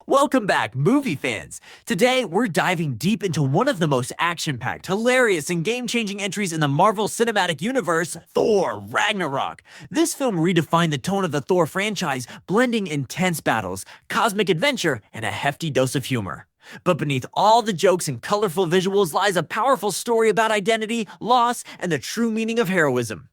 Welcome back, movie fans! Today, we're diving deep into one of the most action-packed, hilarious, and game-changing entries in the Marvel Cinematic Universe, Thor Ragnarok. This film redefined the tone of the Thor franchise, blending intense battles, cosmic adventure, and a hefty dose of humor. But beneath all the jokes and colorful visuals lies a powerful story about identity, loss, and the true meaning of heroism.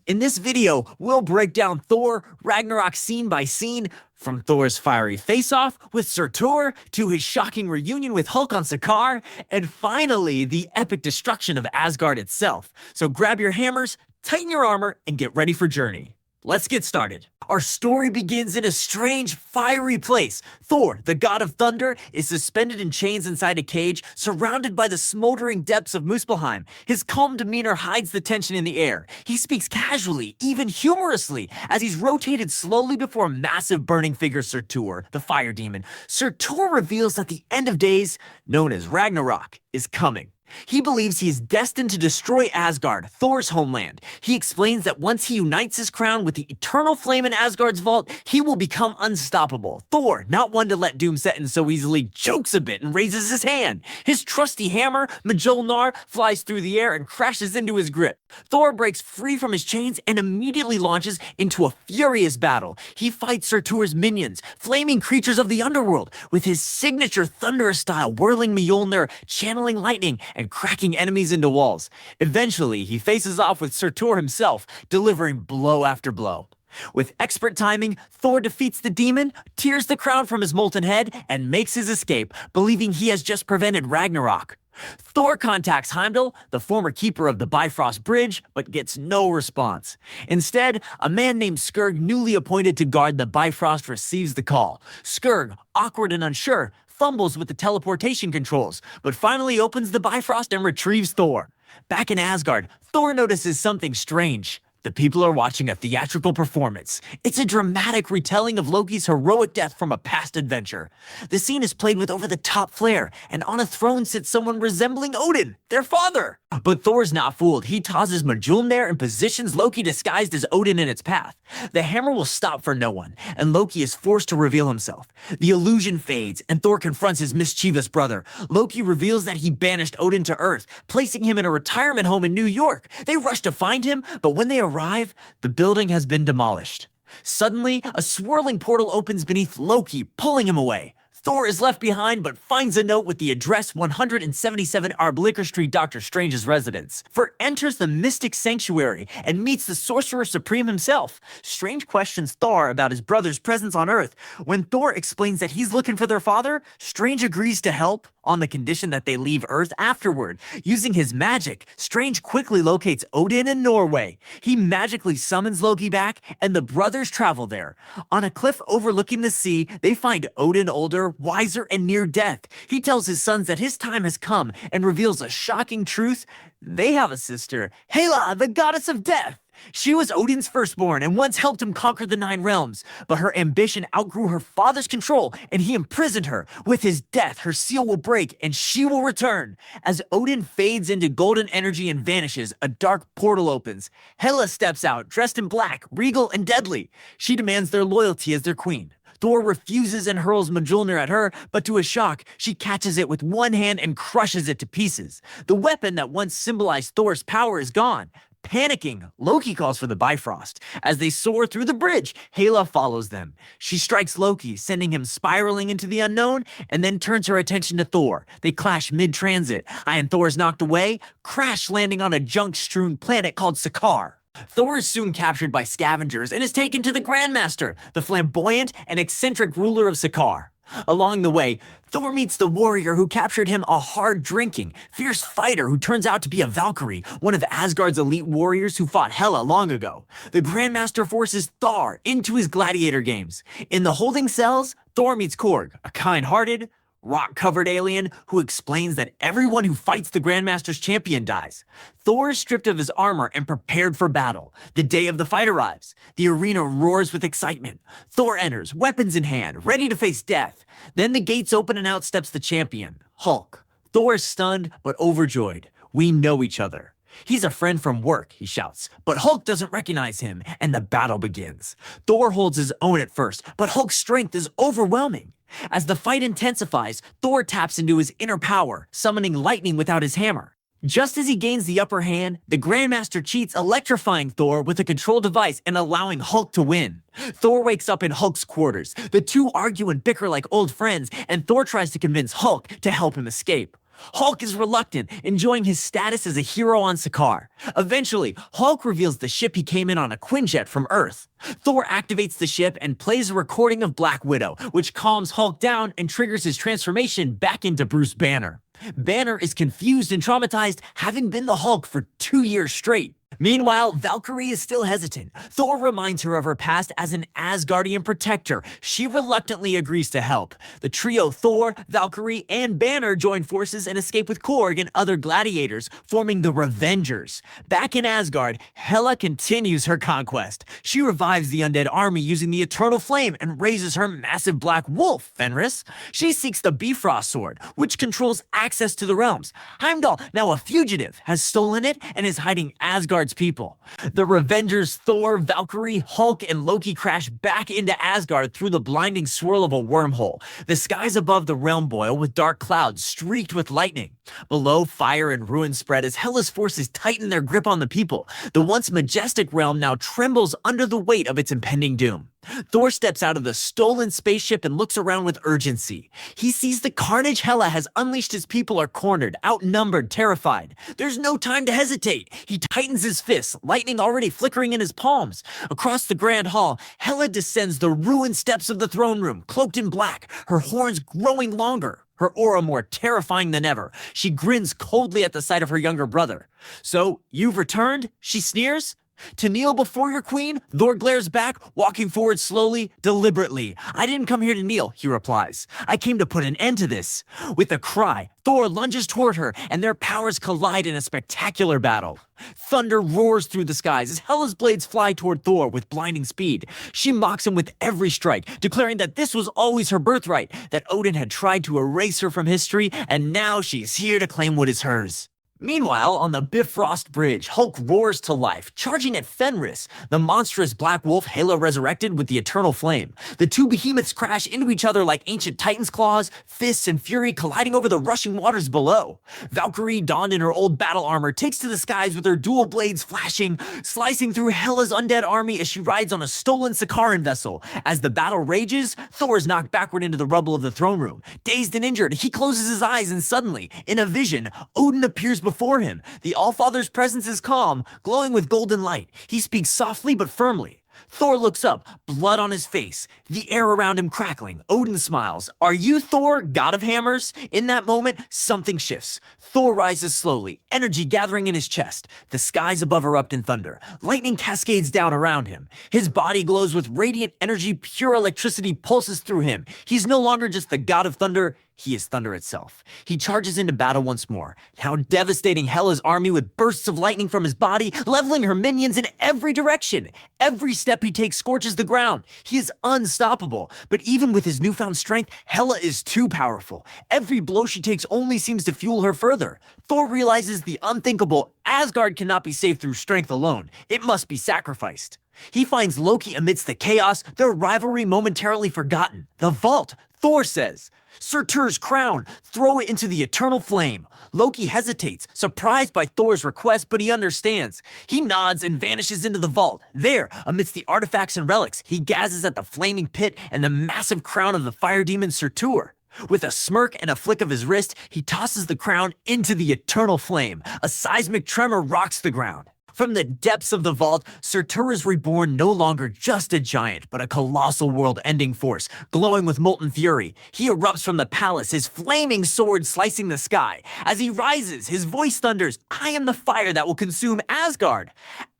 In this video, we'll break down Thor Ragnarok scene by scene, from Thor's fiery face-off with Surtur to his shocking reunion with Hulk on Sakaar, and finally, the epic destruction of Asgard itself. So grab your hammers, tighten your armor, and get ready for journey. Let's get started. Our story begins in a strange, fiery place. Thor, the god of thunder, is suspended in chains inside a cage, surrounded by the smoldering depths of Muspelheim. His calm demeanor hides the tension in the air. He speaks casually, even humorously, as he's rotated slowly before a massive burning figure, Surtur, the fire demon. Surtur reveals that the end of days, known as Ragnarok, is coming. He believes he is destined to destroy Asgard, Thor's homeland. He explains that once he unites his crown with the eternal flame in Asgard's vault, he will become unstoppable. Thor, not one to let doom set in so easily, jokes a bit and raises his hand. His trusty hammer, Mjolnir, flies through the air and crashes into his grip. Thor breaks free from his chains and immediately launches into a furious battle. He fights Surtur's minions, flaming creatures of the underworld, with his signature thunderous style whirling Mjolnir, channeling lightning, and cracking enemies into walls. Eventually, he faces off with Surtur himself, delivering blow after blow. With expert timing, Thor defeats the demon, tears the crown from his molten head, and makes his escape, believing he has just prevented Ragnarok. Thor contacts Heimdall, the former keeper of the Bifrost Bridge, but gets no response. Instead, a man named Skurg, newly appointed to guard the Bifrost, receives the call. Skurg, awkward and unsure, fumbles with the teleportation controls, but finally opens the Bifrost and retrieves Thor. Back in Asgard, Thor notices something strange. The people are watching a theatrical performance. It's a dramatic retelling of Loki's heroic death from a past adventure. The scene is played with over-the-top flair, and on a throne sits someone resembling Odin, their father. But Thor's not fooled. He tosses Mjolnir and positions Loki disguised as Odin in its path. The hammer will stop for no one, and Loki is forced to reveal himself. The illusion fades, and Thor confronts his mischievous brother. Loki reveals that he banished Odin to Earth, placing him in a retirement home in New York. They rush to find him, but when they arrive, the building has been demolished. Suddenly, a swirling portal opens beneath Loki, pulling him away. Thor is left behind, but finds a note with the address 177 Arblicker Street, Doctor Strange's residence. For enters the Mystic Sanctuary and meets the Sorcerer Supreme himself. Strange questions Thor about his brother's presence on Earth. When Thor explains that he's looking for their father, Strange agrees to help on the condition that they leave Earth afterward. Using his magic, Strange quickly locates Odin in Norway. He magically summons Loki back, and the brothers travel there. On a cliff overlooking the sea, they find Odin older, wiser, and near death. He tells his sons that his time has come and reveals a shocking truth. They have a sister, Hela, the goddess of death. She was Odin's firstborn and once helped him conquer the 9 realms, but her ambition outgrew her father's control and he imprisoned her. With his death, her seal will break and she will return. As Odin fades into golden energy and vanishes, a dark portal opens. Hela steps out, dressed in black, regal and deadly. She demands their loyalty as their queen. Thor refuses and hurls Mjolnir at her, but to his shock, she catches it with one hand and crushes it to pieces. The weapon that once symbolized Thor's power is gone. Panicking, Loki calls for the Bifrost. As they soar through the bridge, Hela follows them. She strikes Loki, sending him spiraling into the unknown, and then turns her attention to Thor. They clash mid-transit. Iron Thor is knocked away, crash landing on a junk-strewn planet called Sakaar. Thor is soon captured by scavengers and is taken to the Grandmaster, the flamboyant and eccentric ruler of Sakaar. Along the way, Thor meets the warrior who captured him, a hard-drinking, fierce fighter who turns out to be a Valkyrie, one of Asgard's elite warriors who fought Hela long ago. The Grandmaster forces Thor into his gladiator games. In the holding cells, Thor meets Korg, a kind-hearted, rock-covered alien who explains that everyone who fights the Grandmaster's champion dies. Thor is stripped of his armor and prepared for battle. The day of the fight arrives. The arena roars with excitement. Thor enters, weapons in hand, ready to face death. Then the gates open and out steps the champion, Hulk. Thor is stunned but overjoyed. We know each other. He's a friend from work, he shouts, but Hulk doesn't recognize him, and the battle begins. Thor holds his own at first, but Hulk's strength is overwhelming. As the fight intensifies, Thor taps into his inner power, summoning lightning without his hammer. Just as he gains the upper hand, the Grandmaster cheats, electrifying Thor with a control device and allowing Hulk to win. Thor wakes up in Hulk's quarters. The two argue and bicker like old friends, and Thor tries to convince Hulk to help him escape. Hulk is reluctant, enjoying his status as a hero on Sakaar. Eventually, Hulk reveals the ship he came in on, a Quinjet from Earth. Thor activates the ship and plays a recording of Black Widow, which calms Hulk down and triggers his transformation back into Bruce Banner. Banner is confused and traumatized, having been the Hulk for 2 years straight. Meanwhile, Valkyrie is still hesitant. Thor reminds her of her past as an Asgardian protector. She reluctantly agrees to help. The trio Thor, Valkyrie, and Banner join forces and escape with Korg and other gladiators, forming the Revengers. Back in Asgard, Hela continues her conquest. She revives the undead army using the Eternal Flame and raises her massive black wolf, Fenris. She seeks the Bifrost sword, which controls access to the realms. Heimdall, now a fugitive, has stolen it and is hiding Asgard's people. The Revengers Thor, Valkyrie, Hulk, and Loki crash back into Asgard through the blinding swirl of a wormhole. The skies above the realm boil with dark clouds streaked with lightning. Below, fire and ruin spread as Hela's forces tighten their grip on the people. The once majestic realm now trembles under the weight of its impending doom. Thor steps out of the stolen spaceship and looks around with urgency. He sees the carnage Hela has unleashed. His people are cornered, outnumbered, terrified. There's no time to hesitate. He tightens his fists, lightning already flickering in his palms. Across the grand hall, Hela descends the ruined steps of the throne room, cloaked in black, her horns growing longer, her aura more terrifying than ever. She grins coldly at the sight of her younger brother. "So, you've returned?" she sneers. "To kneel before your queen?" Thor glares back, walking forward slowly, deliberately. "I didn't come here to kneel," he replies. "I came to put an end to this." With a cry, Thor lunges toward her, and their powers collide in a spectacular battle. Thunder roars through the skies as Hela's blades fly toward Thor with blinding speed. She mocks him with every strike, declaring that this was always her birthright, that Odin had tried to erase her from history, and now she's here to claim what is hers. Meanwhile, on the Bifrost Bridge, Hulk roars to life, charging at Fenris, the monstrous black wolf Hela resurrected with the Eternal Flame. The two behemoths crash into each other like ancient Titan's claws, fists and fury colliding over the rushing waters below. Valkyrie, donned in her old battle armor, takes to the skies with her dual blades flashing, slicing through Hela's undead army as she rides on a stolen Sakaran vessel. As the battle rages, Thor is knocked backward into the rubble of the throne room. Dazed and injured, he closes his eyes and suddenly, in a vision, Odin appears before him. The Allfather's presence is calm, glowing with golden light. He speaks softly but firmly. Thor looks up, blood on his face, the air around him crackling. Odin smiles. "Are you Thor, god of hammers?" In that moment, something shifts. Thor rises slowly, energy gathering in his chest. The skies above erupt in thunder. Lightning cascades down around him. His body glows with radiant energy, pure electricity pulses through him. He's no longer just the god of thunder, he is thunder itself. He charges into battle once more, now devastating Hela's army with bursts of lightning from his body, leveling her minions in every direction. Every step he takes scorches the ground. He is unstoppable, but even with his newfound strength, Hela is too powerful. Every blow she takes only seems to fuel her further. Thor realizes the unthinkable. Asgard cannot be saved through strength alone. It must be sacrificed. He finds Loki amidst the chaos, their rivalry momentarily forgotten. The vault, Thor says. Surtur's crown, throw it into the eternal flame. Loki hesitates, surprised by Thor's request, but he understands. He nods and vanishes into the vault. There, amidst the artifacts and relics, he gazes at the flaming pit and the massive crown of the fire demon Surtur. With a smirk and a flick of his wrist, he tosses the crown into the eternal flame. A seismic tremor rocks the ground. From the depths of the vault, Surtur is reborn, no longer just a giant, but a colossal world-ending force, glowing with molten fury. He erupts from the palace, his flaming sword slicing the sky. As he rises, his voice thunders, "I am the fire that will consume Asgard."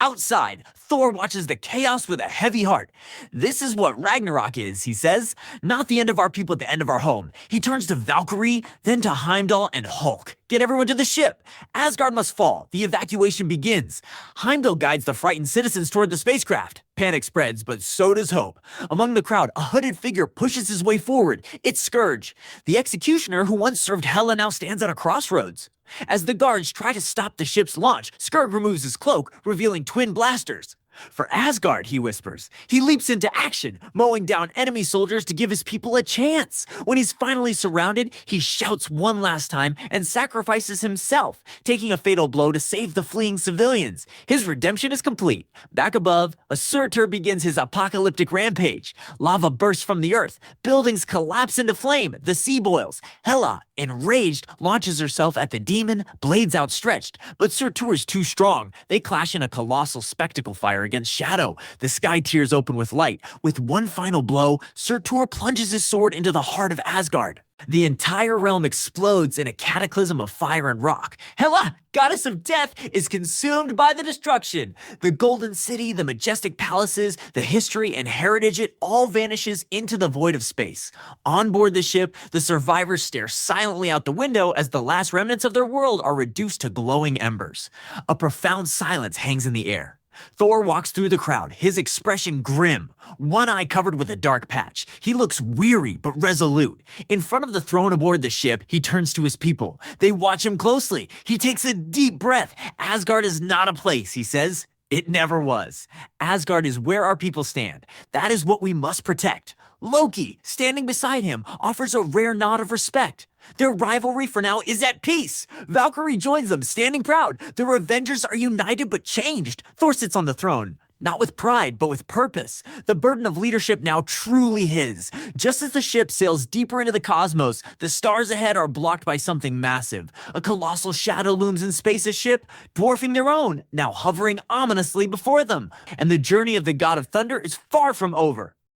Outside, Thor watches the chaos with a heavy heart. "This is what Ragnarok is," he says. "Not the end of our people at the end of our home." He turns to Valkyrie, then to Heimdall and Hulk. "Get everyone to the ship. Asgard must fall. The evacuation begins." Heimdall guides the frightened citizens toward the spacecraft. Panic spreads, but so does hope. Among the crowd, a hooded figure pushes his way forward. It's Scourge. The executioner who once served Hela now stands at a crossroads. As the guards try to stop the ship's launch, Scourge removes his cloak, revealing twin blasters. For Asgard, he whispers. He leaps into action, mowing down enemy soldiers to give his people a chance. When he's finally surrounded, he shouts one last time and sacrifices himself, taking a fatal blow to save the fleeing civilians. His redemption is complete. Back above, a Surtur begins his apocalyptic rampage. Lava bursts from the earth, buildings collapse into flame, the sea boils. Hela, enraged, launches herself at the demon, blades outstretched. But Surtur is too strong. They clash in a colossal spectacle fire against Shadow. The sky tears open with light. With one final blow, Surtur plunges his sword into the heart of Asgard. The entire realm explodes in a cataclysm of fire and rock. Hela, goddess of death, is consumed by the destruction. The golden city, the majestic palaces, the history and heritage, it all vanishes into the void of space. On board the ship, the survivors stare silently out the window as the last remnants of their world are reduced to glowing embers. A profound silence hangs in the air. Thor walks through the crowd, his expression grim, one eye covered with a dark patch. He looks weary but resolute. In front of the throne aboard the ship, he turns to his people. They watch him closely. He takes a deep breath. Asgard is not a place, he says. It never was. Asgard is where our people stand. That is what we must protect. Loki, standing beside him, offers a rare nod of respect. Their rivalry for now is at peace. Valkyrie joins them, standing proud. The Avengers are united but changed. Thor sits on the throne, not with pride, but with purpose. The burden of leadership now truly his. Just as the ship sails deeper into the cosmos, the stars ahead are blocked by something massive. A colossal shadow looms in space, a ship, dwarfing their own, now hovering ominously before them. And the journey of the God of Thunder is far from over.